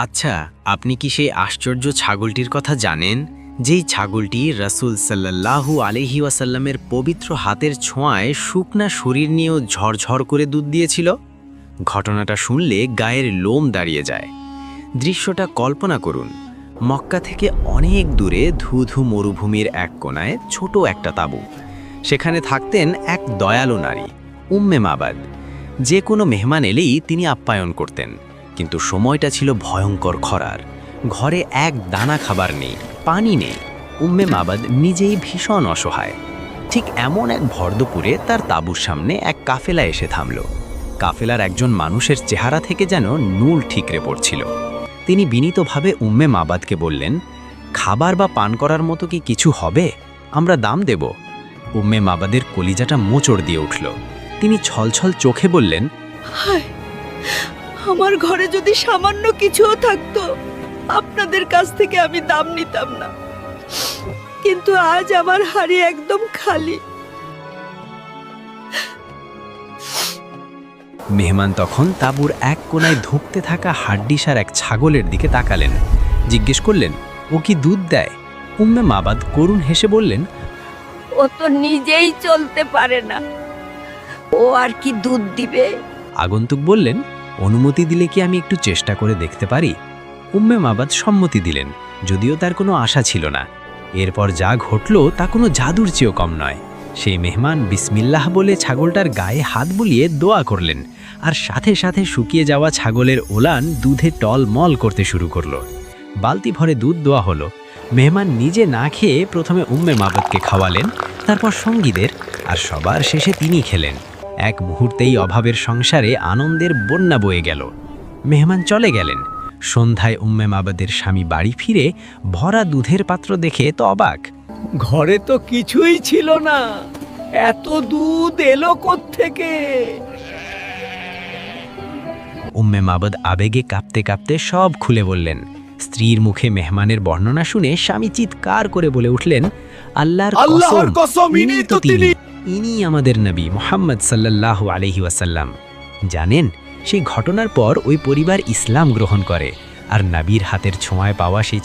আচ্ছা, আপনি কি সেই আশ্চর্য ছাগলটির কথা জানেন, যেই ছাগলটি রাসূল সাল্লাল্লাহু আলাইহি ওয়াসাল্লামের পবিত্র হাতের ছোঁয়ায় শুকনা শরীর নিয়েও ঝরঝর করে দুধ দিয়েছিল? ঘটনাটা শুনলে গায়ের লোম দাঁড়িয়ে যায়। দৃশ্যটা কল্পনা করুন, মক্কা থেকে অনেক দূরে ধুধু মরুভূমির এক কোণায় ছোট একটা তাঁবু। সেখানে থাকতেন এক দয়ালু নারী, উম্মে মাবাদ। যে কোনো মেহমান এলেই তিনি আপ্যায়ন করতেন, কিন্তু সময়টা ছিল ভয়ঙ্কর খরার। ঘরে এক দানা খাবার নেই, পানি নেই। উম্মে মাবাদ নিজেই ভীষণ অসহায়। ঠিক এমন এক ভর দুপুরে তার তাঁবুর সামনে এক কাফেলা এসে থামল। কাফেলার একজন মানুষের চেহারা থেকে যেন নূর ঠিকরে পড়ছিল। তিনি বিনীতভাবে উম্মে মাবাদকে বললেন, খাবার বা পান করার মতো কি কিছু হবে? আমরা দাম দেব। উম্মে মাবাদের কলিজাটা মোচড় দিয়ে উঠল। তিনি ছলছল চোখে বললেন, হায়, আমার ঘরে যদি সামান্য কিছুও থাকতো, আপনাদের কাছ থেকে আমি দাম নিতাম না, কিন্তু আজ আমার হাড়ি একদম খালি। মেহমান তখন তাঁবুর এক কোণায় ধুঁকতে থাকা হাড্ডিসার এক ছাগলের দিকে তাকালেন। জিজ্ঞেস করলেন, ও কি দুধ দেয়? উম্মে মাবাদ করুণ হেসে বললেন, ও তো নিজেই চলতে পারে না, ও আর কি দুধ দিবে? আগন্তুক বললেন, অনুমতি দিলে কি আমি একটু চেষ্টা করে দেখতে পারি? উম্মে মাবাদ সম্মতি দিলেন, যদিও তার কোনো আশা ছিল না। এরপর যা ঘটল তা কোনো জাদুর চেয়েও কম নয়। সেই মেহমান বিসমিল্লাহ বলে ছাগলটার গায়ে হাত বুলিয়ে দোয়া করলেন, আর সাথে সাথে শুকিয়ে যাওয়া ছাগলের ওলান দুধে টলমল করতে শুরু করলো। বালতি ভরে দুধ দেওয়া হলো। মেহমান নিজে না খেয়ে প্রথমে উম্মে মাবাদকে খাওয়ালেন, তারপর সঙ্গীদের, আর সবার শেষে তিনি খেলেন। এক মুহূর্তেই অভাবের সংসারে আনন্দের বন্যা বয়ে গেল। মেহমান চলে গেলেন। সন্ধ্যায় উম্মে মাবাদের স্বামী বাড়ি ফিরে ভরা দুধের পাত্র দেখে তো অবাক। ঘরে তো কিছুই ছিল না, এত দুধ এলো কোত্থেকে? উম্মে মাবাদ আবেগে কাঁপতে কাঁপতে সব খুলে বললেন। স্ত্রীর মুখে মেহমানের বর্ণনা শুনে স্বামী চিৎকার করে বলে উঠলেন, আল্লাহর কসম, ইনি তো তিনি। ইনি আমাদের নবী মুহাম্মদ সাল্লাল্লাহু আলাইহি ওয়াসাল্লাম। জানেন, সেই ঘটনার পর ওই পরিবার ইসলাম গ্রহণ করে, আর নবীর হাতের ছোঁয়ায় পাওয়া সেই